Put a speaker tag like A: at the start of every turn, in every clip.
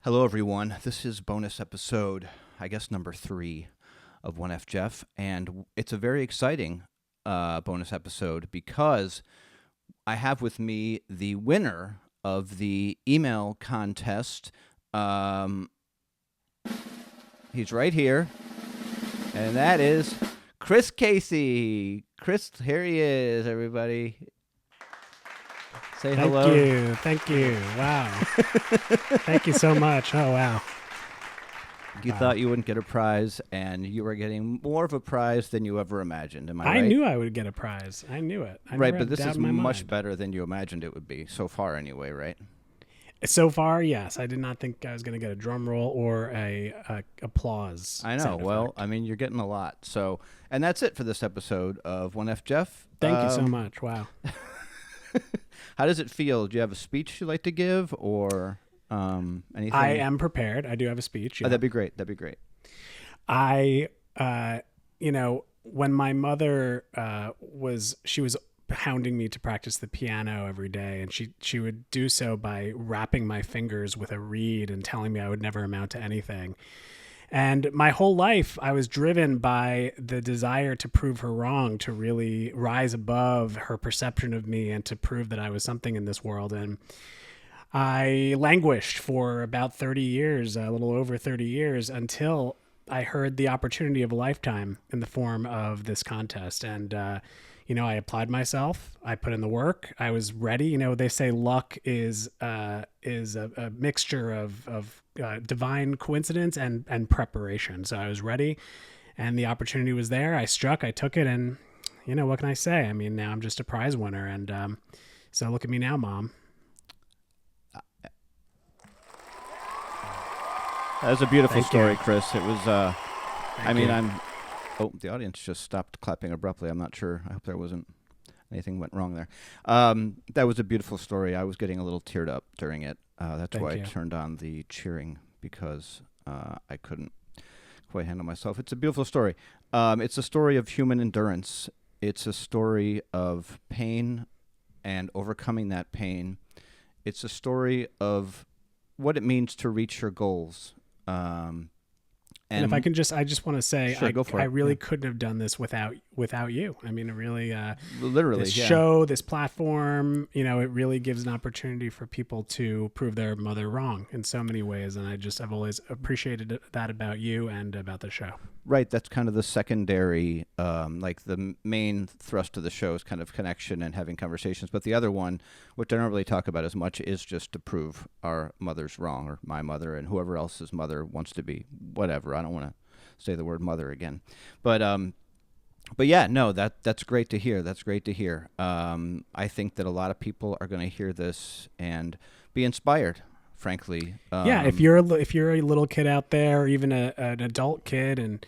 A: Hello, everyone. This is bonus episode, I guess, number 3 of 1F Jeff, and it's a very exciting bonus episode because I have with me the winner of the email contest. He's right here, and that is Chris Casey. Chris, here he is, everybody. Say hello.
B: Thank you. Wow. Thank you so much. Oh, wow.
A: You thought you wouldn't get a prize, and you were getting more of a prize than you ever imagined. Am I right?
B: I knew I would get a prize. I knew it.
A: Right, but this is much better than you imagined it would be, so far anyway, right?
B: So far, yes. I did not think I was going to get a drum roll or a applause.
A: I know. Well, I mean, you're getting a lot. So, and that's it for this episode of 1F Jeff.
B: Thank you so much. Wow.
A: How does it feel? Do you have a speech you'd like to give or anything?
B: I am prepared. I do have a speech. Yeah.
A: Oh, that'd be great. That'd be great.
B: When my mother she was hounding me to practice the piano every day, and she would do so by wrapping my fingers with a reed and telling me I would never amount to anything. And my whole life, I was driven by the desire to prove her wrong, to really rise above her perception of me and to prove that I was something in this world. And I languished for about 30 years, a little over 30 years, until I heard the opportunity of a lifetime in the form of this contest. And, I applied myself. I put in the work. I was ready. They say luck is a mixture of divine coincidence and preparation. So I was ready, and the opportunity was there. I struck. I took it, and what can I say? I mean, now I'm just a prize winner, and so look at me now, Mom.
A: That was a beautiful story, Chris. It was. Oh, the audience just stopped clapping abruptly. I'm not sure. I hope there wasn't anything went wrong there. That was a beautiful story. I was getting a little teared up during it. That's why I turned on the cheering, because I couldn't quite handle myself. It's a beautiful story. It's a story of human endurance. It's a story of pain and overcoming that pain. It's a story of what it means to reach your goals.
B: And if I can I just want to say,
A: sure, go for it.
B: I really couldn't have done this without you. I mean, it really,
A: literally,
B: this show, this platform, it really gives an opportunity for people to prove their mother wrong in so many ways. And I've always appreciated that about you and about the show.
A: Right. That's kind of the secondary, like the main thrust of the show is kind of connection and having conversations. But the other one, which I don't really talk about as much, is just to prove our mother's wrong, or my mother and whoever else's mother wants to be, whatever. I don't want to say the word mother again. But yeah, no, that's great to hear. That's great to hear. I think that a lot of people are going to hear this and be inspired, frankly.
B: If you're a little kid out there, or even an adult kid, and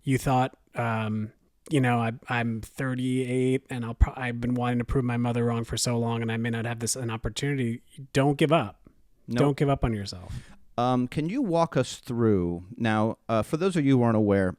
B: you thought, I'm 38 and I've been wanting to prove my mother wrong for so long, and I may not have an opportunity. Don't give up. Nope. Don't give up on yourself.
A: Can you walk us through now? For those of you who aren't aware,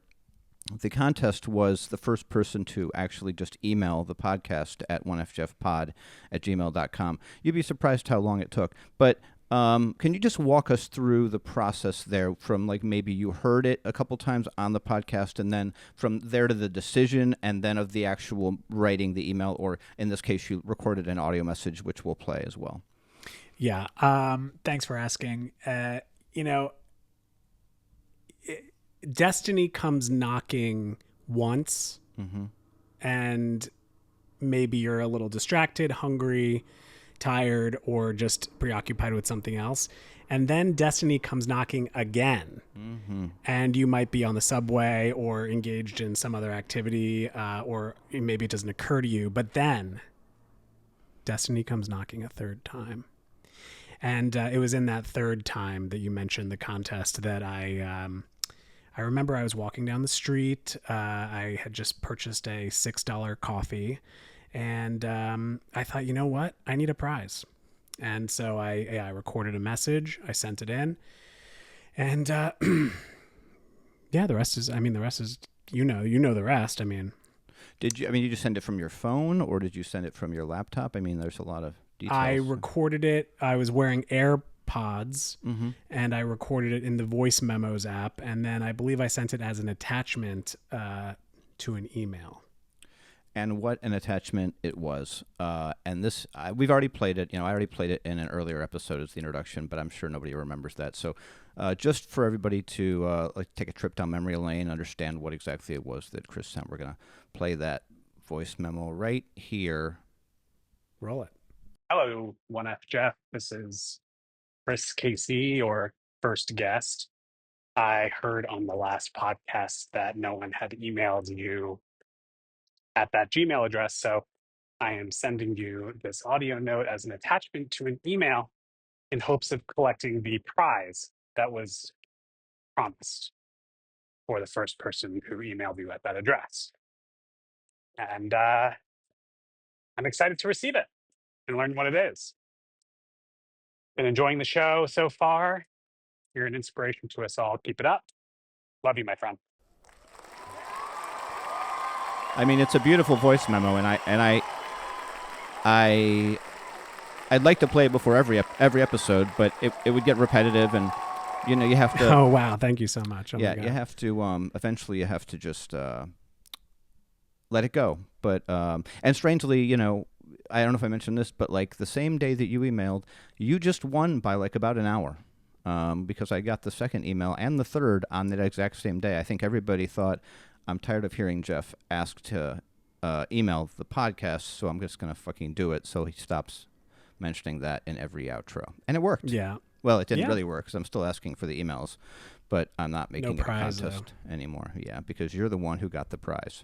A: the contest was the first person to actually just email the podcast at 1fjeffpod@gmail.com. You'd be surprised how long it took, but. Can you just walk us through the process there from, like, maybe you heard it a couple times on the podcast, and then from there to the decision, and then of the actual writing the email, or in this case, you recorded an audio message, which we'll play as well.
B: Yeah. Thanks for asking. Destiny comes knocking once, and maybe you're a little distracted, hungry, tired, or just preoccupied with something else, and then destiny comes knocking again, and you might be on the subway or engaged in some other activity, or maybe it doesn't occur to you, but then destiny comes knocking a third time. And it was in that third time that you mentioned the contest that I remember I was walking down the street. I had just purchased a $6 coffee. And I thought, you know what? I need a prize. And so I recorded a message. I sent it in. And the rest is, you know the rest.
A: Did you send it from your phone, or did you send it from your laptop? There's a lot of details.
B: I recorded it. I was wearing pods, and I recorded it in the voice memos app, and then I believe I sent it as an attachment to an email.
A: And what an attachment it was. And this, we've already played it. I already played it in an earlier episode as the introduction, but I'm sure nobody remembers that. So just for everybody to take a trip down memory lane, understand what exactly it was that Chris sent, we're going to play that voice memo right here.
B: Roll it.
C: Hello, 1F Jeff. This is Chris Casey, your first guest. I heard on the last podcast that no one had emailed you at that Gmail address, so I am sending you this audio note as an attachment to an email in hopes of collecting the prize that was promised for the first person who emailed you at that address. And I'm excited to receive it and learn what it is. Been enjoying the show so far. You're an inspiration to us all. Keep it up. Love you, my friend.
A: I mean, it's a beautiful voice memo, and I'd like to play it before every episode, but it would get repetitive, and you have to.
B: Oh wow! Thank you so much. Oh,
A: yeah, you have to. Eventually, you have to just let it go. But and strangely, I don't know if I mentioned this, but like the same day that you emailed, you just won by like about an hour. Because I got the second email and the third on that exact same day. I think everybody thought, I'm tired of hearing Jeff ask to email the podcast, so I'm just going to fucking do it. So he stops mentioning that in every outro. And it worked.
B: Yeah.
A: Well, it didn't really work because I'm still asking for the emails, but I'm not making it a contest anymore. Yeah, because you're the one who got the prize.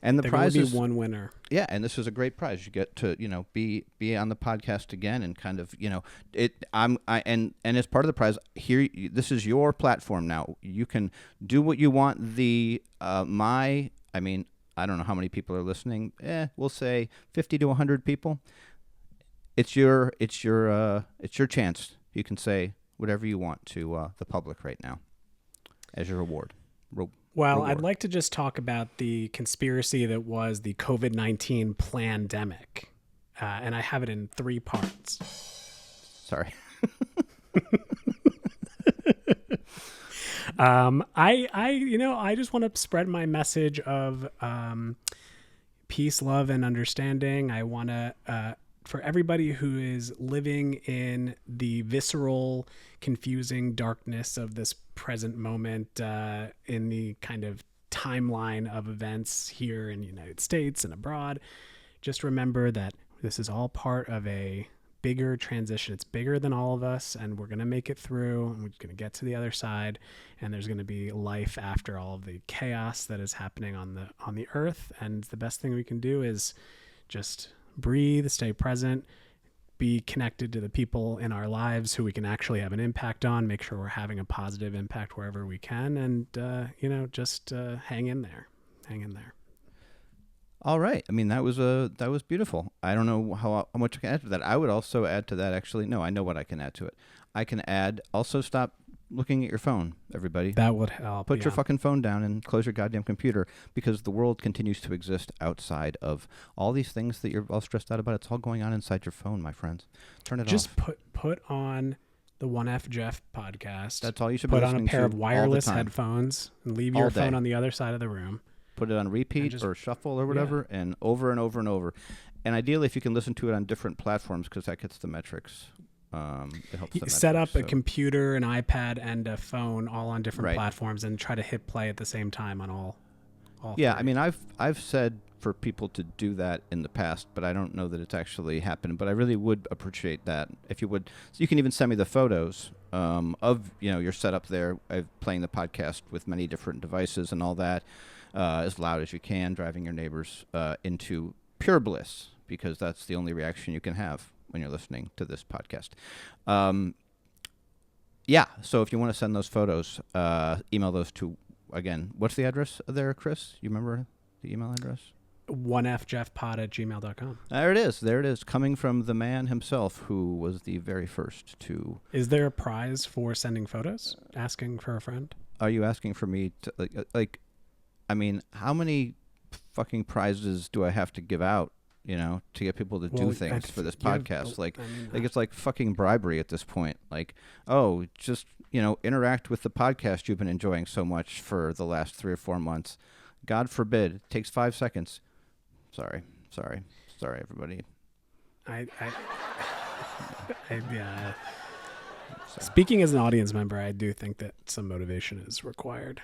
A: And the prize is
B: one winner.
A: Yeah, and this is a great prize. You get to, be on the podcast again and kind of, and as part of the prize, here this is your platform now. You can do what you want. I don't know how many people are listening. We'll say 50 to 100 people. It's your chance. You can say whatever you want to the public right now as your reward.
B: Well, I'd like to just talk about the conspiracy that was the COVID-19 plandemic, and I have it in 3 parts.
A: Sorry.
B: I just want to spread my message of peace, love, and understanding. I want to, for everybody who is living in the visceral, confusing darkness of this present moment, in the kind of timeline of events here in the United States and abroad, just remember that this is all part of a bigger transition. It's bigger than all of us, and we're going to make it through, and we're going to get to the other side, and there's going to be life after all of the chaos that is happening on the earth. And the best thing we can do is just breathe, stay present, be connected to the people in our lives who we can actually have an impact on, make sure we're having a positive impact wherever we can, and just hang in there.
A: All right. I mean, that was beautiful. I don't know how much I can add to that. I would also add to that, actually. No, I know what I can add to it. I can add, also stop looking at your phone, everybody.
B: That would help.
A: Put your fucking phone down and close your goddamn computer, because the world continues to exist outside of all these things that you're all stressed out about. It's all going on inside your phone, my friends. Turn it off.
B: Just put on the 1F Jeff podcast.
A: That's all you should be listening to.
B: Put on a pair of wireless headphones and leave your phone on the other side of the room.
A: Put it on repeat or shuffle or whatever, and over and over and over. And ideally, if you can listen to it on different platforms, because that gets the metrics. It helps the
B: set up a computer, an iPad, and a phone all on different platforms, and try to hit play at the same time on all
A: yeah,
B: three.
A: I mean, I've said for people to do that in the past, but I don't know that it's actually happened. But I really would appreciate that if you would. So you can even send me the photos of your setup there, playing the podcast with many different devices and all that. As loud as you can, driving your neighbors into pure bliss, because that's the only reaction you can have when you're listening to this podcast. So if you want to send those photos, email those to, again, what's the address there, Chris? You remember the email address?
B: 1fjeffpod@gmail.com.
A: There it is, coming from the man himself, who was the very first to...
B: Is there a prize for sending photos? Asking for a friend?
A: Are you asking for me to, I mean, how many fucking prizes do I have to give out to get people to do things for this podcast. Like it's like fucking bribery at this point. Like, oh, just, interact with the podcast you've been enjoying so much for the last 3 or 4 months. God forbid. It takes 5 seconds. Sorry, everybody.
B: Speaking as an audience member, I do think that some motivation is required.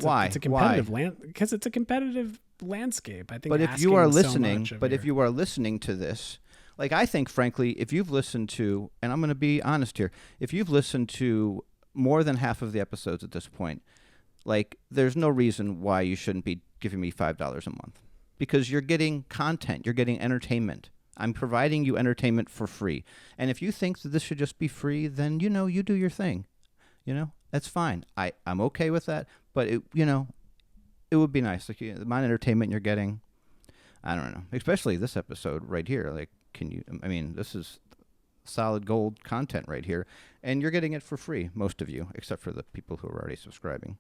A: Why?
B: It's a competitive because it's a competitive landscape. I think.
A: But if you are listening, if you are listening to this, like, I think, frankly, if you've listened to, and I'm going to be honest here, if you've listened to more than half of the episodes at this point, like, there's no reason why you shouldn't be giving me $5 a month, because you're getting content, you're getting entertainment. I'm providing you entertainment for free. And if you think that this should just be free, then, you do your thing. That's fine. I'm okay with that. But, it would be nice. Like, the amount of entertainment you're getting, I don't know. Especially this episode right here. Like, this is solid gold content right here. And you're getting it for free, most of you, except for the people who are already subscribing.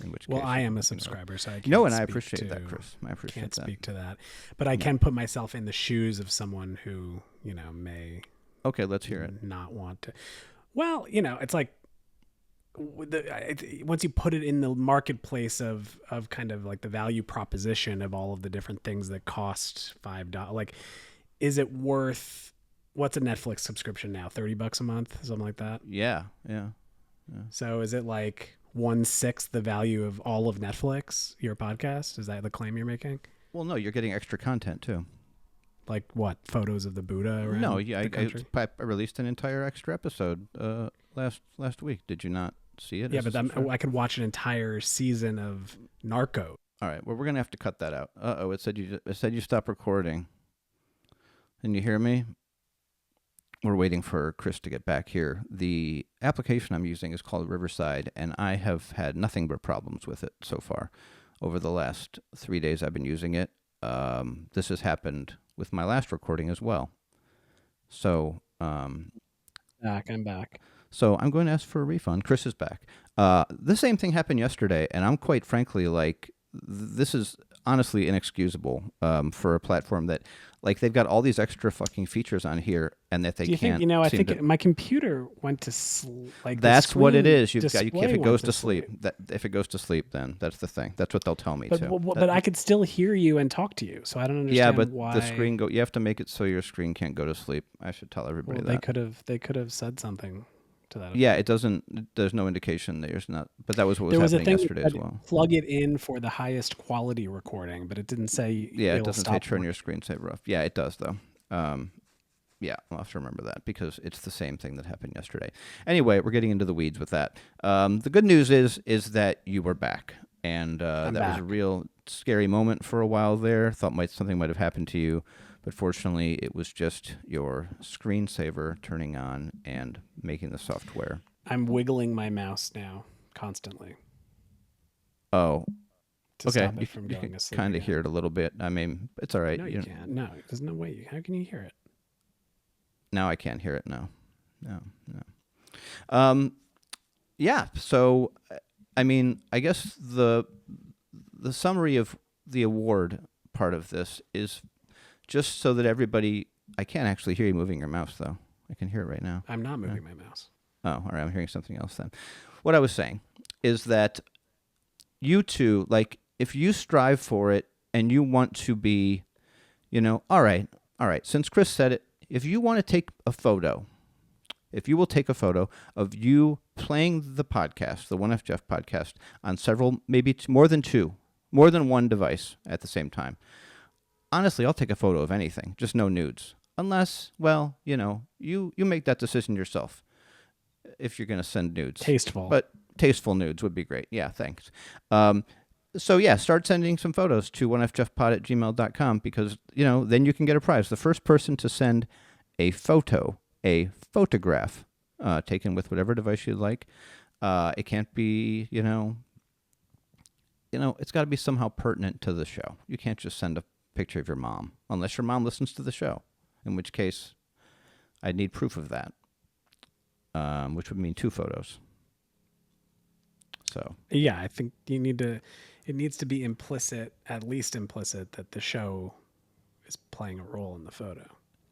A: In which case,
B: I am a subscriber, so I can't.
A: And I appreciate that, Chris. I appreciate
B: can't
A: that.
B: Speak to that, but I can put myself in the shoes of someone who may.
A: Okay, let's hear it.
B: Not want to. Well, it's like once you put it in the marketplace of kind of like the value proposition of all of the different things that cost $5. Like, is it worth? What's a Netflix subscription now? $30 a month, something like that.
A: Yeah.
B: So is it like 1/6 the value of all of Netflix, your podcast? Is that the claim you're making?
A: Well, no, you're getting extra content too.
B: Like what? Photos of the Buddha around
A: I released an entire extra episode last week. Did you not see it?
B: Yeah, but I could watch an entire season of Narco.
A: All right, well, we're gonna have to cut that out. It said you stopped recording. Can you hear me? We're waiting for Chris to get back here. The application I'm using is called Riverside, and I have had nothing but problems with it so far. Over the last 3 days I've been using it. This has happened with my last recording as well. So,
B: I'm back.
A: So I'm going to ask for a refund. Chris is back. The same thing happened yesterday, and I'm quite frankly like, this is honestly inexcusable for a platform that, like, they've got all these extra fucking features on here, and that they can't.
B: I think my computer went to sleep. Like,
A: that's what it is. If it goes to sleep, if it goes to sleep, then that's the thing. That's what they'll tell me too.
B: But I could still hear you and talk to you, so I don't understand why.
A: The screen you have to make it so your screen can't go to sleep. I should tell everybody that.
B: They could have said something to that effect.
A: Yeah, it doesn't. There's no indication that there's not. But that was what was happening yesterday as well.
B: Plug it in for the highest quality recording, but it didn't say.
A: Yeah, it doesn't say turn your screensaver off. Yeah, it does though. Yeah, I'll have to remember that because it's the same thing that happened yesterday. Anyway, we're getting into the weeds with that. The good news is that you were back, and that was a real scary moment for a while there. Thought something might have happened to you. But fortunately, it was just your screensaver turning on and making the software.
B: I'm wiggling my mouse now constantly.
A: Oh,
B: to
A: okay.
B: Stop it from going to sleep.
A: Kind of hear it a little bit. I mean, it's all right.
B: No, you can't. No, there's no way. How can you hear it?
A: Now I can't hear it. No. Yeah. So, I mean, I guess the summary of the award part of this is. Just so that everybody, I can't actually hear you moving your mouse, though. I can hear it right now.
B: I'm not moving my mouse.
A: Oh, all right. I'm hearing something else then. What I was saying is that you two, like, if you strive for it and you want to be, all right. Since Chris said it, if you want to take a photo, if you will take a photo of you playing the podcast, the 1F Jeff podcast, on several, maybe more than one device at the same time. Honestly, I'll take a photo of anything, just no nudes. Unless, well, you make that decision yourself if you're going to send nudes.
B: Tasteful.
A: But tasteful nudes would be great. Yeah, thanks. So, yeah, start sending some photos to 1fjeffpod@gmail.com because, then you can get a prize. The first person to send a photograph taken with whatever device you like. It can't be, it's got to be somehow pertinent to the show. You can't just send a picture of your mom, unless your mom listens to the show, in which case I'd need proof of that, which would mean 2 photos. So
B: yeah, I think it needs to be implicit, at least implicit, that the show is playing a role in the photo.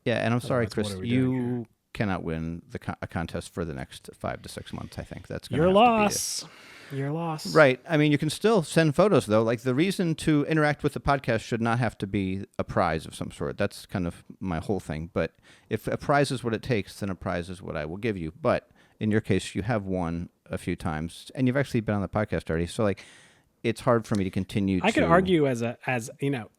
A: Yeah, and I'm sorry,
B: Otherwise,
A: Chris,
B: what are we doing here?
A: you cannot win a contest for the next 5 to 6 months. I think that's going
B: Your
A: to have
B: loss.
A: to be it.
B: Your loss.
A: Right. I mean, you can still send photos, though. Like, the reason to interact with the podcast should not have to be a prize of some sort. That's kind of my whole thing. But if a prize is what it takes, then a prize is what I will give you. But in your case, you have won a few times, and you've actually been on the podcast already. So, like, it's hard for me to continue.
B: I could argue as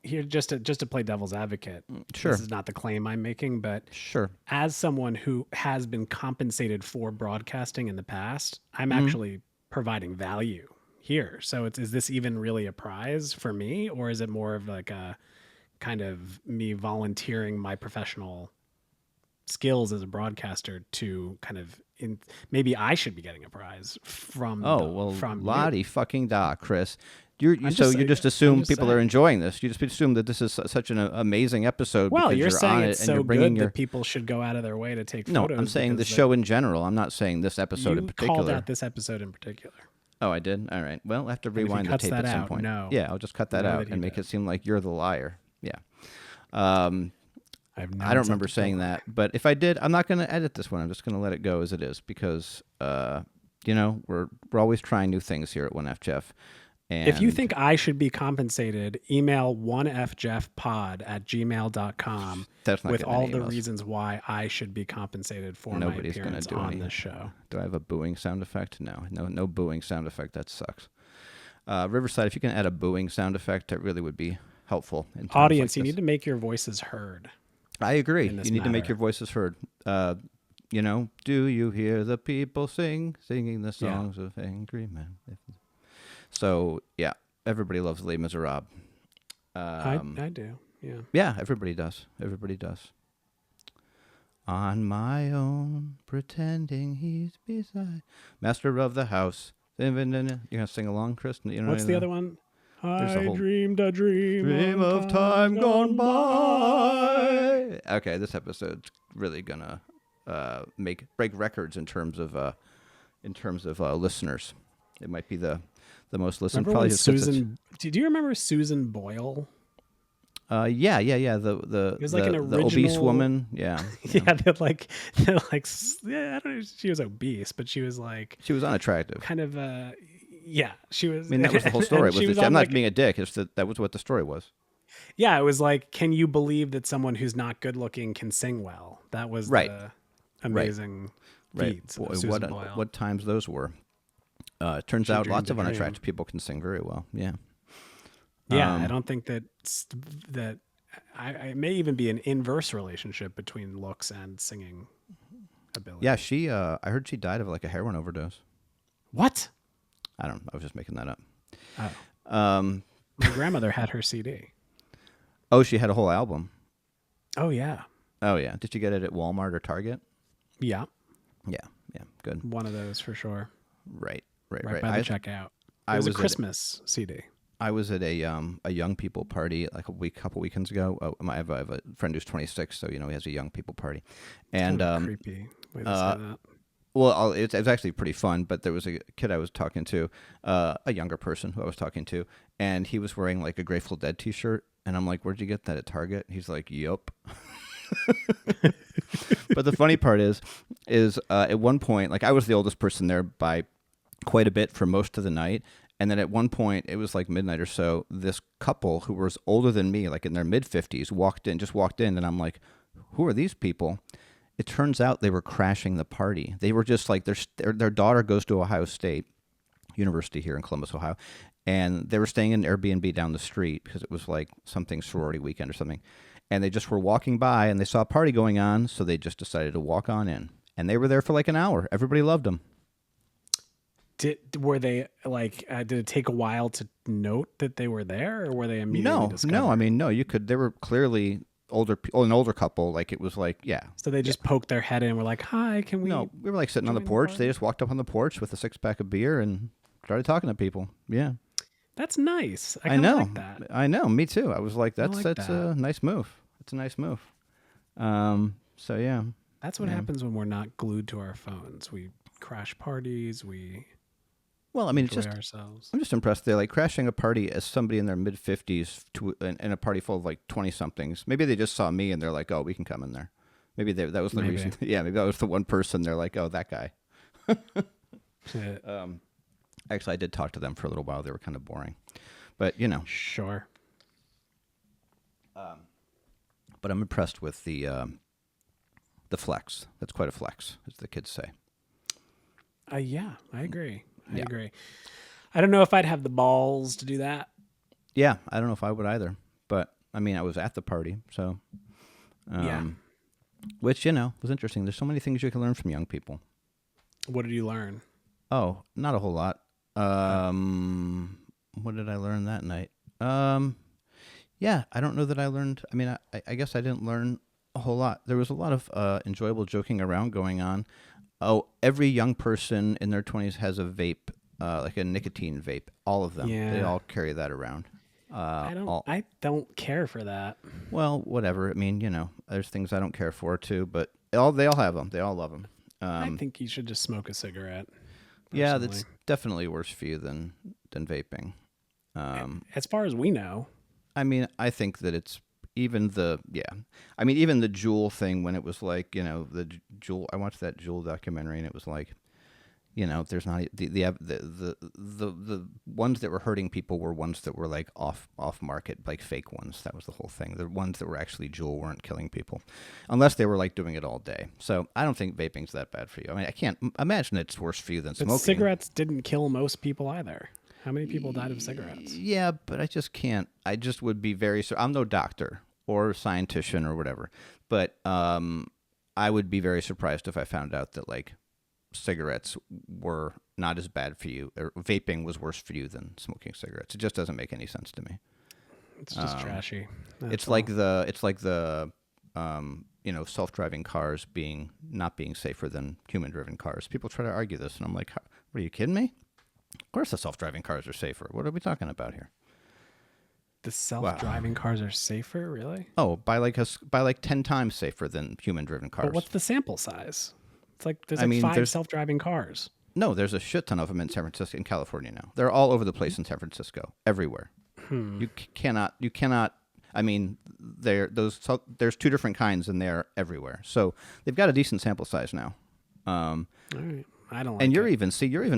B: here just to play devil's advocate.
A: Sure.
B: This is not the claim I'm making, but
A: sure,
B: as someone who has been compensated for broadcasting in the past, I'm
A: Mm-hmm.
B: actually providing value here. So is this even really a prize for me, or is it more of like a kind of me volunteering my professional skills as a broadcaster to kind of maybe I should be getting a prize from from
A: Lottie
B: you.
A: Fucking da, Chris. You just assume
B: I'm just
A: people
B: saying.
A: are enjoying this. You just assume that this is such an amazing episode.
B: Well,
A: because
B: you're
A: on
B: saying
A: it
B: it's
A: and
B: so
A: you're bringing
B: good
A: your...
B: that people should go out of their way to take
A: No,
B: photos.
A: I'm saying the
B: because
A: show in general. I'm not saying this episode in
B: you
A: particular.
B: called out this episode in particular.
A: Oh, I did? All right. Well, I have to
B: if he
A: rewind the
B: cuts
A: tape
B: that
A: at some
B: out,
A: point.
B: no.
A: Yeah, I'll just cut that
B: Know
A: out
B: that he
A: and make
B: did.
A: it seem like you're the liar. Yeah.
B: I
A: I don't remember saying that, but if I did, I'm not going to edit this one. I'm just going to let it go as it is because, we're always trying new things here at 1F Jeff. And
B: If you think I should be compensated, email 1fjeffpod@gmail.com
A: That's not
B: with
A: getting
B: all
A: any
B: the
A: emails.
B: reasons why I should be compensated for
A: Nobody's
B: my
A: gonna
B: appearance
A: do
B: on
A: any-
B: this show.
A: Do I have a booing sound effect? No booing sound effect. That sucks. Riverside, if you can add a booing sound effect, that really would be helpful. In times
B: Audience,
A: like
B: you
A: this.
B: need to make your voices heard.
A: I agree.
B: in this
A: You need to make
B: matter.
A: your voices heard. Do you hear the people singing the
B: Yeah.
A: songs of angry men? So, yeah, everybody loves Les Miserables.
B: I do, yeah.
A: Yeah, everybody does. Everybody does. On my own, pretending he's beside. Master of the house. You're going to sing along, Chris? You know
B: What's
A: any
B: the
A: of
B: other one?
A: There's a
B: I
A: whole-
B: dreamed a dream
A: of time gone by. Okay, this episode's really gonna break records in terms of listeners. It might be the most listened.
B: Remember
A: Probably
B: when
A: just 'cause it's-
B: Susan? Do you remember Susan Boyle?
A: Yeah.
B: It was like an
A: the obese
B: original-
A: woman. Yeah.
B: Yeah, they're like, yeah, I don't know. She was obese, but she was like
A: She was unattractive.
B: kind of yeah, she was.
A: I mean, that was the whole story.
B: she was
A: I'm
B: on,
A: not
B: like-
A: being a dick. It's that was what the story was.
B: Yeah, it was like, can you believe that someone who's not good looking can sing well? That was
A: Right.
B: the amazing feats of
A: Boy,
B: Susan Boyle.
A: what times those were. Turns out
B: dreamed
A: lots
B: a
A: of
B: dream.
A: unattractive people can sing very well. Yeah.
B: Yeah, I don't think that I may even be an inverse relationship between looks and singing ability.
A: Yeah, she. I heard she died of like a heroin overdose.
B: What?
A: I don't. I was just making that up.
B: Oh. My grandmother had her CD.
A: Oh, she had a whole album.
B: Oh yeah.
A: Oh yeah. Did you get it at Walmart or Target?
B: Yeah.
A: Yeah. Good.
B: One of those for sure.
A: Right.
B: Right by
A: I
B: the checkout. It
A: I
B: was a
A: was at-
B: Christmas CD.
A: I was at a young people party like couple weekends ago. I have a friend who's 26, so he has a young people party, and
B: Kind of creepy way to say that.
A: well, it was actually pretty fun. But there was a kid I was talking to, a younger person who I was talking to, and he was wearing like a Grateful Dead T-shirt, and I'm like, "Where'd you get that at Target?" He's like, "Yup." But the funny part is at one point, like I was the oldest person there by quite a bit for most of the night. And then at one point, it was like midnight or so, this couple who was older than me, like in their mid-50s, walked in, and I'm like, who are these people? It turns out they were crashing the party. They were just like, their daughter goes to Ohio State University here in Columbus, Ohio, and they were staying in an Airbnb down the street because it was like something sorority weekend or something. And they just were walking by, and they saw a party going on, so they just decided to walk on in. And they were there for like an hour. Everybody loved them.
B: Were they like? Did it take a while to note that they were there, or were they immediately discovered?
A: No. I mean, no. You could. They were clearly an older couple. Like it was like, yeah.
B: So they just poked their head in and were like, "Hi, can we?"
A: No, we were like sitting on the
B: join the
A: porch.
B: party?
A: They just walked up on the porch with a 6-pack of beer and started talking to people. Yeah,
B: That's nice. I
A: I
B: kinda
A: know.
B: like that.
A: I know. Me too. I was like, that's
B: like
A: a
B: that.
A: nice move. It's a nice move. So yeah.
B: That's what happens when we're not glued to our phones. We crash parties. We
A: Well, I mean,
B: enjoy ourselves.
A: I'm just impressed. They're like crashing a party as somebody in their mid 50s in a party full of like 20 somethings. Maybe they just saw me and they're like, oh, we can come in there. Maybe that was the reason. Yeah, maybe that was the one person. They're like, oh, that guy. Actually, I did talk to them for a little while. They were kind of boring, but you know.
B: Sure.
A: But I'm impressed with the flex. That's quite a flex, as the kids say.
B: Yeah, I agree. I agree. I don't know if I'd have the balls to do that.
A: Yeah, I don't know if I would either. But I mean, I was at the party, so which was interesting. There's so many things you can learn from young people.
B: What did you learn?
A: Oh, not a whole lot. What did I learn that night? Yeah, I don't know that I learned. I mean, I guess I didn't learn a whole lot. There was a lot of enjoyable joking around going on. Oh, every young person in their 20s has a vape, like a nicotine vape. All of them. Yeah. They all carry that around.
B: I don't care for that.
A: Well, whatever. I mean, there's things I don't care for too, but they all have them. They all love them.
B: I think you should just smoke a cigarette. Personally.
A: Yeah, that's definitely worse for you than vaping.
B: As far as we know.
A: I mean, I think that it's even the Juul thing when it was like, the Juul. I watched that Juul documentary and it was like, there's not the ones that were hurting people were ones that were like off market, like fake ones. That was the whole thing. The ones that were actually Juul weren't killing people, unless they were like doing it all day. So I don't think vaping's that bad for you. I mean, I can't imagine it's worse for you than smoking.
B: Cigarettes didn't kill most people either. How many people died of cigarettes?
A: Yeah, but I just can't. I just would be I'm no doctor or scientician or whatever, but I would be very surprised if I found out that like cigarettes were not as bad for you, or vaping was worse for you than smoking cigarettes. It just doesn't make any sense to me.
B: It's just trashy.
A: It's like the self-driving cars not being safer than human-driven cars. People try to argue this, and I'm like, are you kidding me? Of course the self-driving cars are safer. What are we talking about here?
B: The self-driving cars are safer, really?
A: Oh, by like 10 times safer than human-driven cars.
B: But what's the sample size? It's like there's 5 self-driving cars.
A: No, there's a shit ton of them in San Francisco, in California now. They're all over the place in San Francisco, everywhere. You cannot. I mean, there's 2 different kinds, and they're everywhere. So they've got a decent sample size now.
B: All right. I don't like
A: and you're even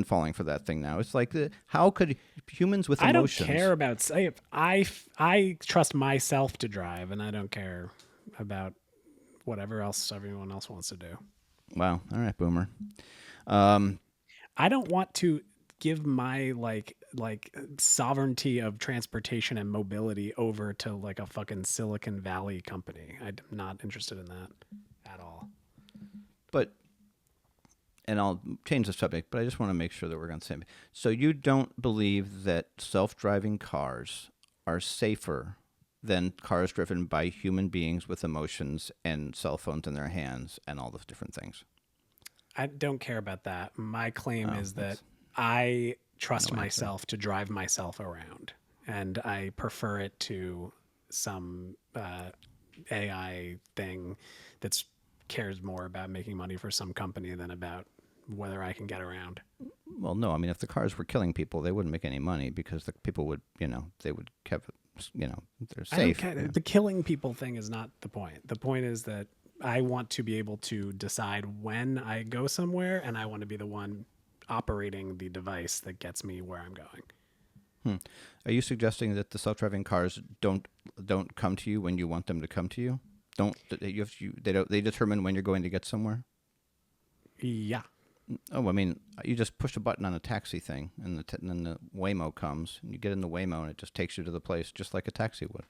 A: falling for that thing now. It's like, how could humans with emotions...
B: I don't care about... I trust myself to drive, and I don't care about whatever else everyone else wants to do.
A: Wow. All right, boomer.
B: I don't want to give my like sovereignty of transportation and mobility over to like a fucking Silicon Valley company. I'm not interested in that at all.
A: But... And I'll change the subject, but I just want to make sure that we're on the same. So you don't believe that self-driving cars are safer than cars driven by human beings with emotions and cell phones in their hands and all those different things?
B: I don't care about that. My claim is that I trust myself to drive myself around, and I prefer it to some AI thing that cares more about making money for some company than about whether I can get around.
A: Well, no. I mean, if the cars were killing people, they wouldn't make any money because the people would, they would keep, they're safe.
B: The killing people thing is not the point. The point is that I want to be able to decide when I go somewhere, and I want to be the one operating the device that gets me where I'm going.
A: Are you suggesting that the self-driving cars don't come to you when you want them to come to you? They determine when you're going to get somewhere?
B: Yeah.
A: Oh, I mean, you just push a button on a taxi thing, and then the Waymo comes, and you get in the Waymo, and it just takes you to the place just like a taxi would.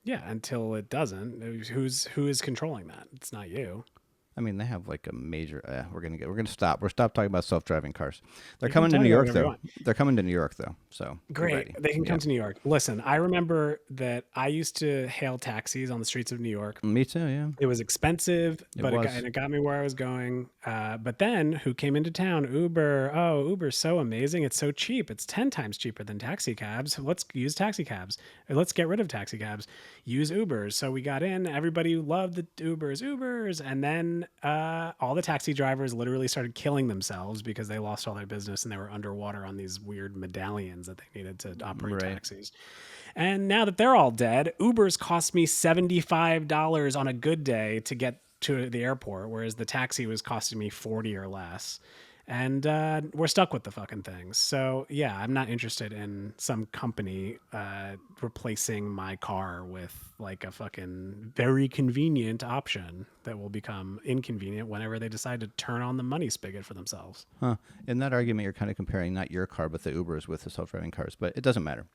B: Yeah, until it doesn't. Who is controlling that? It's not you.
A: I mean, they have like a major. We're gonna stop. We're stop talking about self-driving cars. They're coming to New York though. They're coming to New York though. So
B: great, they can come to New York. Listen, I remember that I used to hail taxis on the streets of New York.
A: Me too. Yeah.
B: It was expensive, but it got me where I was going. But then, who came into town? Uber. Oh, Uber's so amazing. It's so cheap. It's 10 times cheaper than taxi cabs. Let's use taxi cabs. Let's get rid of taxi cabs. Use Ubers. So we got in. Everybody loved the Ubers, and then all the taxi drivers literally started killing themselves because they lost all their business and they were underwater on these weird medallions that they needed to operate taxis. And now that they're all dead, Ubers cost me $75 on a good day to get to the airport, whereas the taxi was costing me 40 or less. And we're stuck with the fucking things. So yeah, I'm not interested in some company replacing my car with like a fucking very convenient option that will become inconvenient whenever they decide to turn on the money spigot for themselves.
A: In that argument, you're kind of comparing not your car, but the Ubers with the self-driving cars. But it doesn't matter.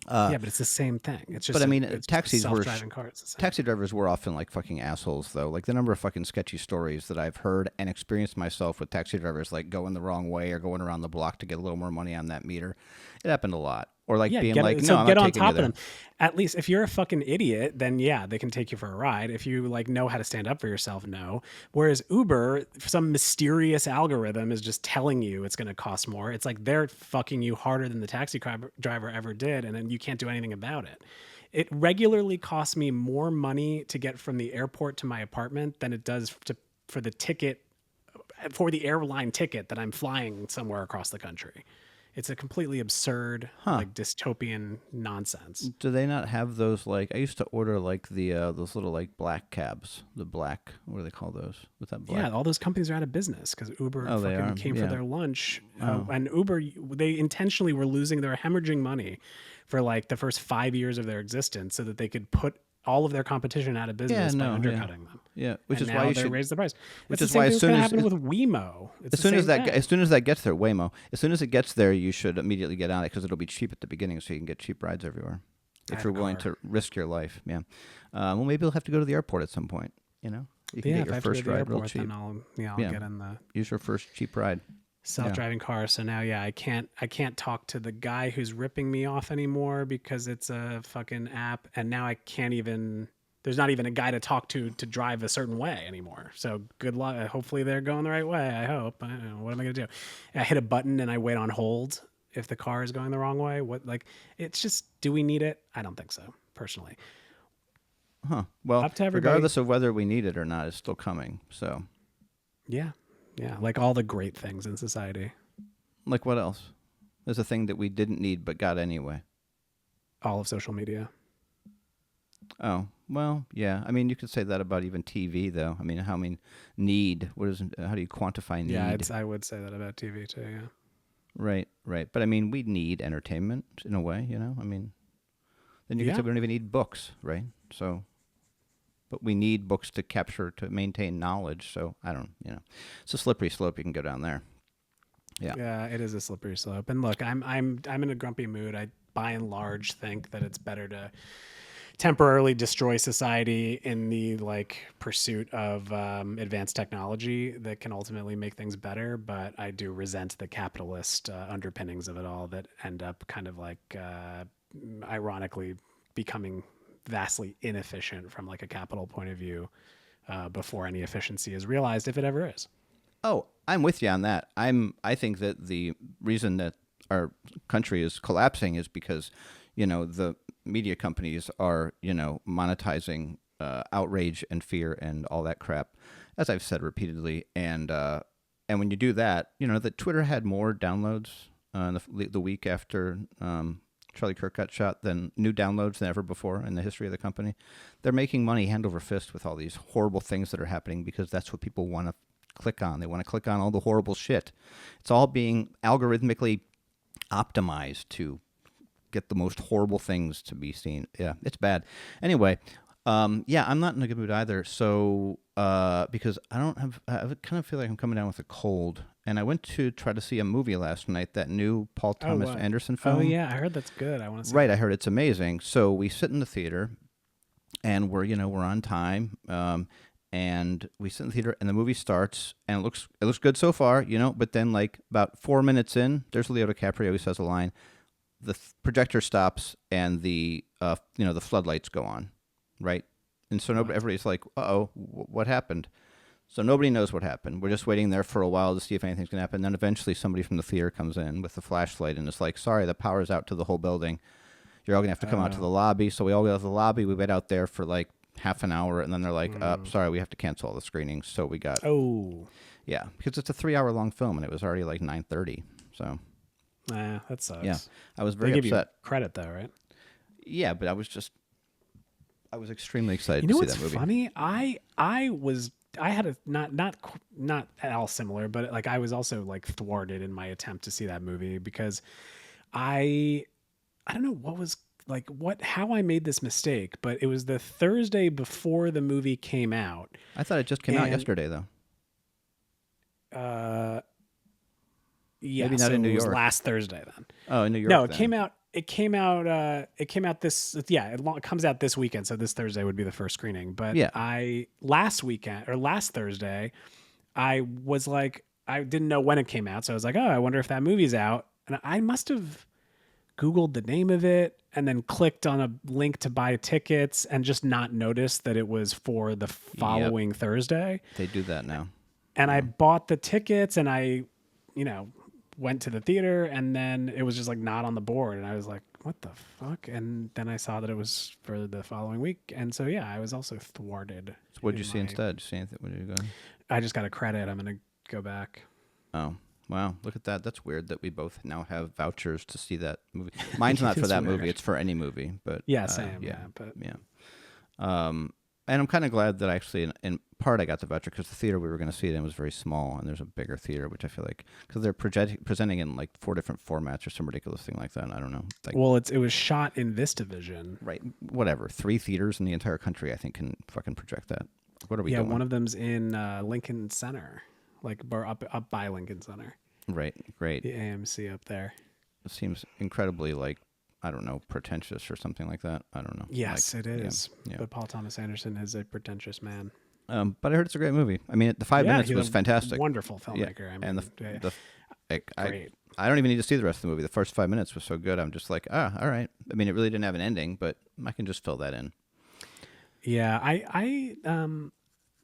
B: Yeah, but it's the same thing. It's just.
A: But I mean,
B: it's
A: taxis were
B: self-driving cars.
A: taxi drivers were often like fucking assholes, though. Like the number of fucking sketchy stories that I've heard and experienced myself with taxi drivers, like going the wrong way or going around the block to get a little more money on that meter. It happened a lot. Or like being like, no, I'm
B: get
A: not
B: on
A: taking
B: top
A: you
B: of
A: there.
B: them. At least if you're a fucking idiot, then yeah, they can take you for a ride. If you like know how to stand up for yourself, no. Whereas Uber, some mysterious algorithm is just telling you it's going to cost more. It's like they're fucking you harder than the taxi driver ever did, and then you can't do anything about it. It regularly costs me more money to get from the airport to my apartment than it does for the ticket, for the airline ticket that I'm flying somewhere across the country. It's a completely absurd, like dystopian nonsense.
A: Do they not have those like I used to order like the those little like black cabs, the black what do they call those? With that black?
B: Yeah, all those companies are out of business because Uber fucking came for their lunch, and Uber they intentionally were losing, they were hemorrhaging money for like the first 5 years of their existence so that they could put all of their competition out of business by undercutting them.
A: Yeah, which
B: and
A: is
B: now
A: why you
B: they
A: should
B: raise the price.
A: Which
B: It's
A: is
B: the same
A: why
B: thing
A: as soon
B: that's gonna
A: as
B: happen with Waymo. It's
A: as soon as
B: that
A: as soon as that gets there, Waymo. As soon as it gets there, you should immediately get on it because it'll be cheap at the beginning, so you can get cheap rides everywhere. If you're willing to risk your life, yeah. Well, maybe you'll have to go to the airport at some point. You know, you can get your first ride real cheap.
B: Then I'll get in the
A: Use your first cheap ride.
B: self-driving car. So now, yeah, I can't talk to the guy who's ripping me off anymore because it's a fucking app, and now I can't even. There's not even a guy to talk to drive a certain way anymore. So good luck. Hopefully they're going the right way. I hope. I don't know. What am I going to do? I hit a button and I wait on hold if the car is going the wrong way. It's just, do we need it? I don't think so, personally.
A: Well,
B: Up to everybody.
A: regardless of whether we need it or not, it's still coming. So,
B: Yeah. Like all the great things in society.
A: like what else? There's a thing that we didn't need but got anyway.
B: All of social media.
A: Oh, well, yeah. I mean, you could say that about even TV, though. I mean, how need? What is? How do you quantify need?
B: Yeah, I would say that about TV too. Yeah.
A: Right. But I mean, we need entertainment in a way, you know. I mean, then you could say we don't even need books, right? So, but we need books to maintain knowledge. So I don't, it's a slippery slope. You can go down there. Yeah.
B: Yeah, it is a slippery slope. And look, I'm in a grumpy mood. I by and large think that it's better to temporarily destroy society in the pursuit of advanced technology that can ultimately make things better. But I do resent the capitalist underpinnings of it all that end up kind of ironically becoming vastly inefficient from a capital point of view before any efficiency is realized, if it ever is.
A: Oh, I'm with you on that. I think that the reason that our country is collapsing is because, the media companies are, monetizing outrage and fear and all that crap, as I've said repeatedly. And when you do that, that Twitter had more downloads the week after Charlie Kirk got shot than new downloads than ever before in the history of the company. They're making money hand over fist with all these horrible things that are happening because that's what people want to click on. They want to click on all the horrible shit. It's all being algorithmically optimized to get the most horrible things to be seen. Yeah, it's bad. Anyway, I'm not in a good mood either. So, because I kind of feel like I'm coming down with a cold. And I went to try to see a movie last night, that new Paul Thomas Anderson film.
B: Oh, yeah, I heard that's good. I want to see
A: Right, I heard it's amazing. So we sit in the theater, and we're on time. And we sit in the theater, and the movie starts, and it looks good so far, But then, about 4 minutes in, there's Leo DiCaprio. He says a line. The projector stops, and the the floodlights go on, right? And so everybody's like, "Uh-oh, what happened?" So nobody knows what happened. We're just waiting there for a while to see if anything's going to happen. Then eventually, somebody from the theater comes in with a flashlight, and it's like, "Sorry, the power's out to the whole building. You're all going to have to come out to the lobby." So we all go to the lobby. We wait out there for half an hour, and then they're like, sorry, we have to cancel all the screenings. So we got because it's a 3-hour long film, and it was already like 9:30. So
B: that sucks.
A: Yeah, I was very
B: they give
A: upset.
B: You credit though, right?
A: Yeah, but I was extremely excited
B: You know
A: to
B: what's
A: see that movie.
B: funny? I had a not at all similar, but like I was also like thwarted in my attempt to see that movie because I don't know how I made this mistake, but it was the Thursday before the movie came out.
A: I thought it just came out yesterday, though.
B: Yeah,
A: maybe not in New York.
B: It was last Thursday then.
A: Oh, in New York.
B: No, it came out. It came out this. Yeah, it comes out this weekend. So this Thursday would be the first screening. But last Thursday, I was like, I didn't know when it came out, so I was like, oh, I wonder if that movie's out. And I must have Googled the name of it and then clicked on a link to buy tickets and just not noticed that it was for the following Thursday.
A: They do that now.
B: And I bought the tickets and I, went to the theater, and then it was just like not on the board, and I was like, what the fuck? And then I saw that it was for the following week, and so I was also thwarted.
A: So what did you see instead? Did you see anything? Where did you go?
B: I just got a credit. I'm gonna go back.
A: Oh wow, look at that. That's weird that we both now have vouchers to see that movie. Mine's not for that movie, it's for any movie, but
B: same. But
A: and I'm kind of glad that actually, in part, I got the voucher because the theater we were going to see it in was very small, and there's a bigger theater, which I feel like because they're presenting in like 4 different formats or some ridiculous thing like that. I don't know. Like,
B: it was shot in VistaVision,
A: right? Whatever. 3 theaters in the entire country, I think, can fucking project that. What are we doing?
B: Yeah, one of them's in Lincoln Center, like up by Lincoln Center.
A: Right. Great.
B: The AMC up there.
A: It seems incredibly I don't know, pretentious or something like that. I don't know.
B: Yes, it is. Yeah. But Paul Thomas Anderson is a pretentious man.
A: But I heard it's a great movie. I mean, the 5 minutes was fantastic.
B: Wonderful filmmaker.
A: Yeah.
B: I mean,
A: and
B: great.
A: I don't even need to see the rest of the movie. The first 5 minutes was so good. I'm just like, all right. I mean, it really didn't have an ending, but I can just fill that in.
B: Yeah, I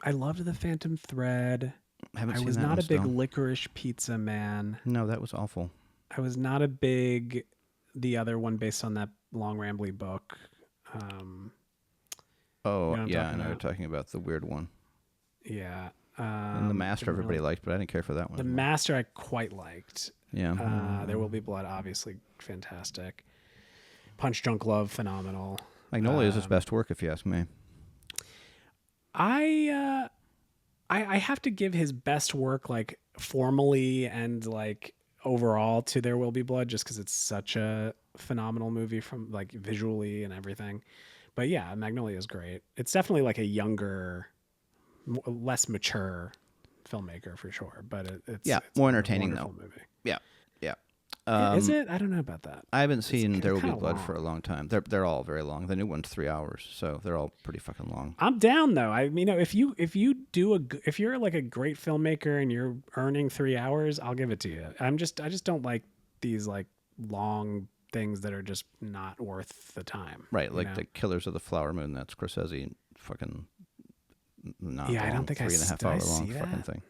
B: loved The Phantom Thread.
A: I
B: was not a big Licorice Pizza man.
A: No, that was awful.
B: I was not a big the other one based on that long rambly book.
A: I know you're talking about the weird one.
B: Yeah.
A: And The Master everybody liked, but I didn't care for that one.
B: The Master I quite liked.
A: Yeah.
B: There Will Be Blood, obviously fantastic. Punch Drunk Love, phenomenal.
A: Magnolia is his best work, if you ask me.
B: I have to give his best work like formally and like overall to There Will Be Blood, just because it's such a phenomenal movie from like visually and everything. But yeah, Magnolia is great. It's definitely like a younger, less mature filmmaker for sure. But it's
A: more entertaining though.
B: Movie.
A: Yeah.
B: Is it? I don't know about that.
A: I haven't seen There Will Be Blood for a long time. They're all very long. The new one's 3 hours, so they're all pretty fucking long.
B: I'm down though. I mean, if you're like a great filmmaker and you're earning 3 hours, I'll give it to you. I just don't like these like long things that are just not worth the time.
A: Right, like the Killers of the Flower Moon. That's Scorsese fucking not long,
B: I don't think
A: 3.5 hour long fucking thing.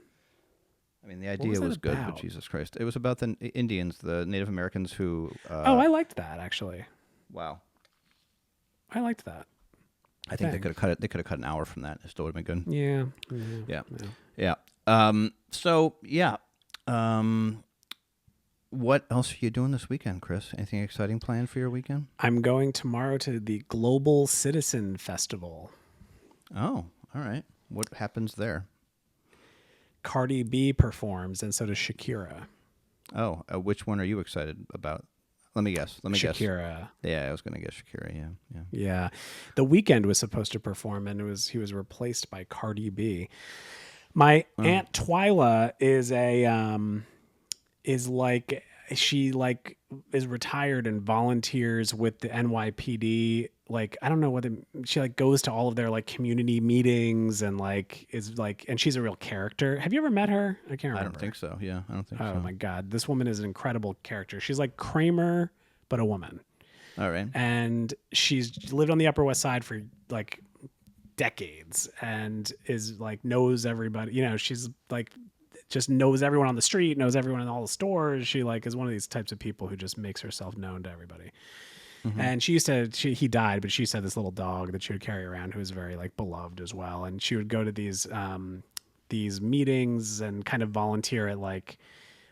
A: I mean, the idea was good, but Jesus Christ. It was about the Indians, the Native Americans who...
B: I liked that, actually.
A: Wow.
B: I liked that.
A: I think they could have cut it. They could have cut an hour from that. It still would have been good.
B: Yeah.
A: So, yeah. What else are you doing this weekend, Chris? Anything exciting planned for your weekend?
B: I'm going tomorrow to the Global Citizen Festival.
A: Oh, all right. What happens there?
B: Cardi B performs, and so does Shakira.
A: Oh, which one are you excited about? Let me guess.
B: Shakira.
A: Yeah, I was going to guess Shakira.
B: Yeah. The Weeknd was supposed to perform, and he was replaced by Cardi B. My Aunt Twyla is retired and volunteers with the NYPD. Like, I don't know whether she like goes to all of their like community meetings and like is like, and she's a real character. Have you ever met her? I can't remember.
A: I don't think so. Yeah, I don't think so.
B: Oh my God. This woman is an incredible character. She's like Kramer, but a woman.
A: All right.
B: And she's lived on the Upper West Side for like decades and is like, knows everybody, she's like, just knows everyone on the street, knows everyone in all the stores. She like is one of these types of people who just makes herself known to everybody. And he died, but she said this little dog that she would carry around who was very like beloved as well. And she would go to these meetings and kind of volunteer at like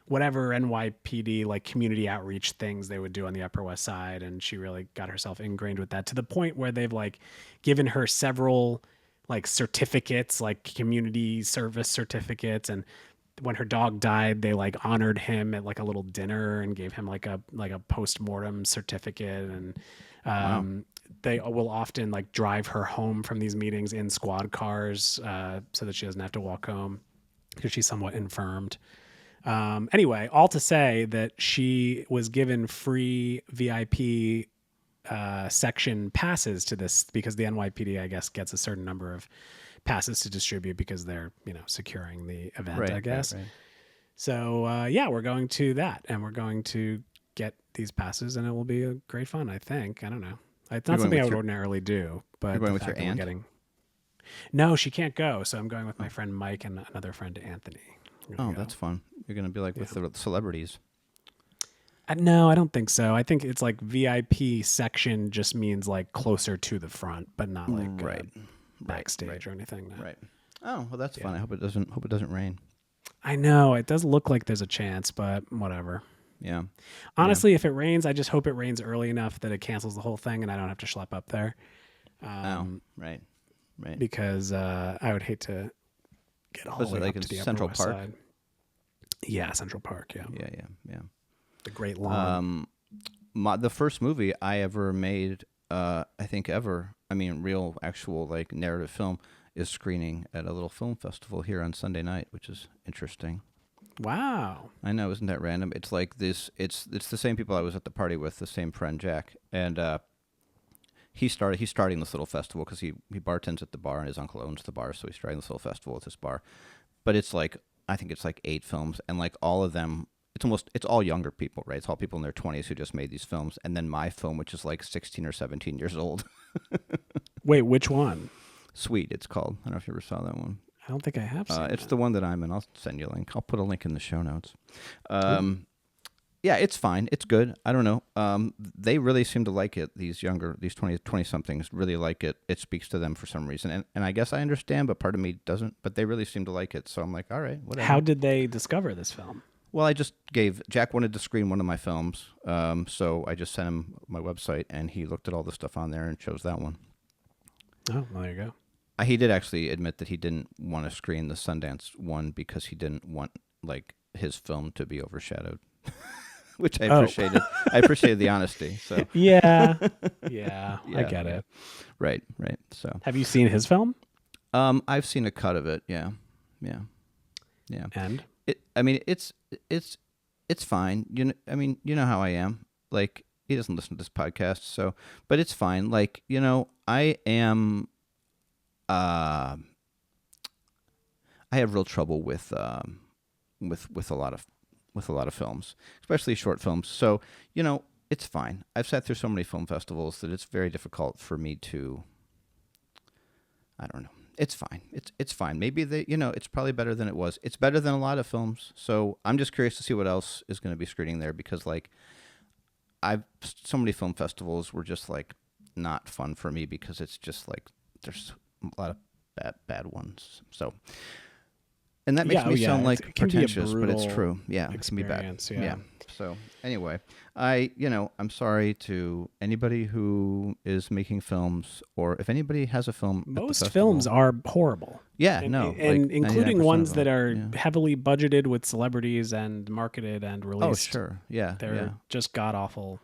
B: whatever NYPD like community outreach things they would do on the Upper West Side. And she really got herself ingrained with that to the point where they've like given her several like certificates, like community service certificates. And when her dog died, they like honored him at like a little dinner and gave him like a post-mortem certificate. And they will often like drive her home from these meetings in squad cars so that she doesn't have to walk home because she's somewhat infirmed. Anyway, all to say that she was given free VIP section passes to this because the NYPD, I guess, gets a certain number of passes to distribute because they're, securing the event, I guess. Right. So, we're going to that and we're going to get these passes and it will be a great fun, I think. I don't know. It's not something I would ordinarily do, but
A: you're going with your aunt?
B: No, she can't go. So I'm going with my friend Mike and another friend, Anthony.
A: Oh, that's fun. You're going to be like with the celebrities.
B: No, I don't think so. I think it's like VIP section just means like closer to the front, but not like backstage or anything. No.
A: Right. Oh, well, that's fun. I hope it doesn't rain.
B: I know it does look like there's a chance, but whatever.
A: Yeah.
B: Honestly, if it rains, I just hope it rains early enough that it cancels the whole thing and I don't have to schlep up there.
A: Right.
B: Because I would hate to get all the way up to the
A: Central
B: Upper West
A: Park?
B: Side. Yeah, Central Park. Yeah.
A: Yeah.
B: The Great Lawn.
A: The first movie I ever made, I think ever, real actual like narrative film, is screening at a little film festival here on Sunday night, which is interesting.
B: Wow.
A: I know, isn't that random? It's like this. It's the same people I was at the party with, the same friend Jack, and he's starting this little festival because he bartends at the bar and his uncle owns the bar, so he's starting this little festival at this bar. But it's like I think it's like 8 films, and like all of them, it's all younger people, right? It's all people in their 20s who just made these films, and then my film, which is like 16 or 17 years old.
B: Wait, which one?
A: Sweet, it's called. I don't know if you ever saw that one.
B: I don't think I have seen
A: it's
B: that.
A: the one that I'm in. I'll send you a link. I'll put a link in the show notes. Yeah, it's fine. It's good. I don't know. They really seem to like it. These 20-somethings really like it. It speaks to them for some reason. And I guess I understand, but part of me doesn't. But they really seem to like it. So I'm like, all right, whatever.
B: How did they discover this film?
A: Well, I just Jack wanted to screen one of my films. So I just sent him my website, and he looked at all the stuff on there and chose that one.
B: Oh, well, there you go.
A: He did actually admit that he didn't want to screen the Sundance one because he didn't want like his film to be overshadowed. Which I appreciated. I appreciated the honesty. So
B: yeah, I get it.
A: Right. So,
B: have you seen his film?
A: I've seen a cut of it. Yeah.
B: And
A: it's fine. You know how I am. Like, he doesn't listen to this podcast, so but it's fine. Like, I am. I have real trouble with a lot of films, especially short films. So, it's fine. I've sat through so many film festivals that it's very difficult for me to, I don't know. It's fine. It's fine. Maybe it's probably better than it was. It's better than a lot of films. So I'm just curious to see what else is going to be screening there because like so many film festivals were just like not fun for me because it's just like there's a lot of bad ones. So. And that makes me sound like pretentious, but it's true. Yeah, it can be bad. Yeah. So anyway, I'm sorry to anybody who is making films, or if anybody has a film.
B: Most films are horrible.
A: Yeah,
B: and,
A: no,
B: and
A: like
B: including ones that are heavily budgeted with celebrities and marketed and released.
A: Oh, sure. Yeah,
B: they're just god awful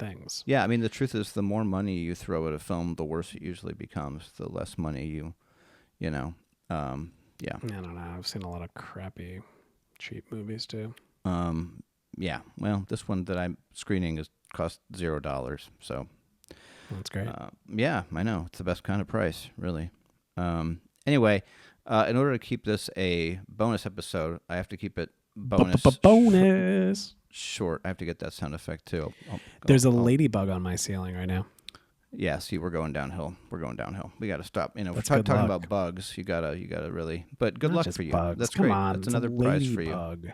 B: things.
A: Yeah, the truth is, the more money you throw at a film, the worse it usually becomes. The less money Yeah.
B: I don't know. I've seen a lot of crappy, cheap movies too.
A: Yeah. Well, this one that I'm screening cost $0. So
B: that's great.
A: Yeah, I know. It's the best kind of price, really. Anyway, in order to keep this a bonus episode, I have to keep it bonus short. I have to get that sound effect too.
B: There's a ladybug on my ceiling right now.
A: Yeah, see, we're going downhill. We got to stop. If we're talking about bugs, you gotta really. But good luck for you.
B: Bugs.
A: That's
B: Come
A: great.
B: on,
A: That's another prize for you.
B: Bug.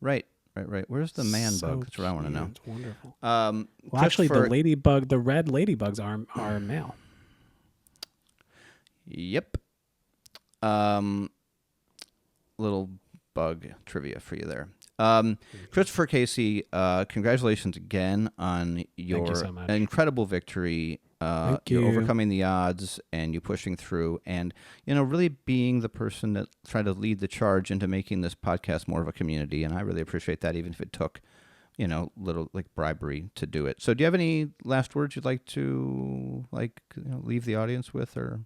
A: Right. Right. Where's the man
B: So
A: bug? That's what I want to know.
B: It's wonderful.
A: Well,
B: Actually, the ladybug, the red ladybugs are male.
A: Yep. Little bug trivia for you there. Christopher Casey, congratulations again on your
B: so much.
A: incredible victory.
B: Thank
A: You're
B: you.
A: overcoming the odds and you pushing through and, really being the person that tried to lead the charge into making this podcast more of a community. And I really appreciate that, even if it took, little like bribery to do it. So do you have any last words you'd like to leave the audience with, or?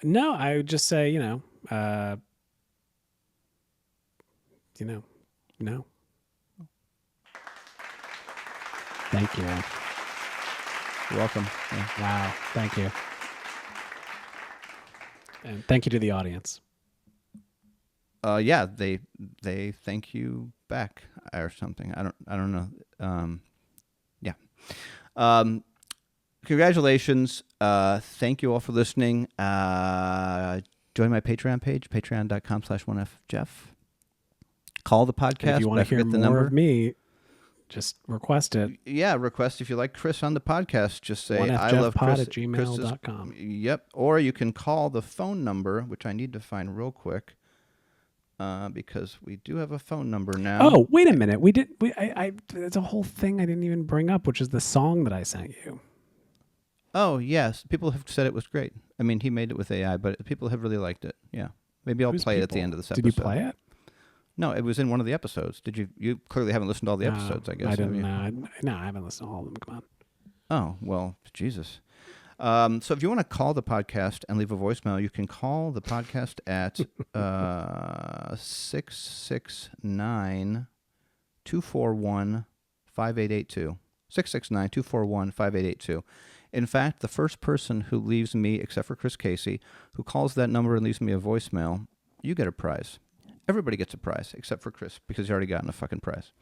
B: No, I would just say, no. Thank you.
A: You're welcome. Yeah.
B: Wow. Thank you. And thank you to the audience.
A: Yeah, they thank you back or something. I don't know. Yeah. Congratulations. Thank you all for listening. Join my Patreon page, patreon.com/1FJeff. Call the podcast.
B: And if you want to hear more of me, just request it.
A: Yeah, request. If you like Chris on the podcast, just say, I love Chris.
B: onefjeffpod@gmail.com.
A: Yep. Or you can call the phone number, which I need to find real quick, because we do have a phone number now.
B: Oh, wait a minute. It's a whole thing I didn't even bring up, which is the song that I sent you.
A: Oh, yes. People have said it was great. I mean, he made it with AI, but people have really liked it. Yeah. Maybe I'll play it at the end of this episode.
B: Did you play it?
A: No, it was in one of the episodes. Did you? You clearly haven't listened to all the episodes, I guess.
B: I didn't. No, I haven't listened to all of them. Come on.
A: Oh, well, Jesus. So if you want to call the podcast and leave a voicemail, you can call the podcast at 669-241-5882. 669-241-5882. In fact, the first person who leaves me, except for Chris Casey, who calls that number and leaves me a voicemail, you get a prize. Everybody gets a prize, except for Chris, because he's already gotten a fucking prize.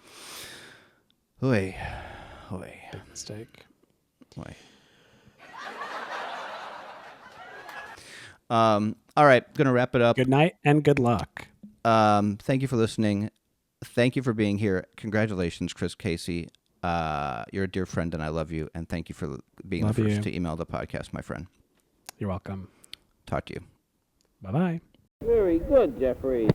A: Big
B: mistake.
A: All right, going to wrap it up.
B: Good night and good luck.
A: Thank you for listening. Thank you for being here. Congratulations, Chris Casey. You're a dear friend, and I love you. And thank you for being the first to email the podcast, my friend.
B: You're welcome.
A: Talk to you.
B: Bye-bye.
D: Very good, Jeffrey.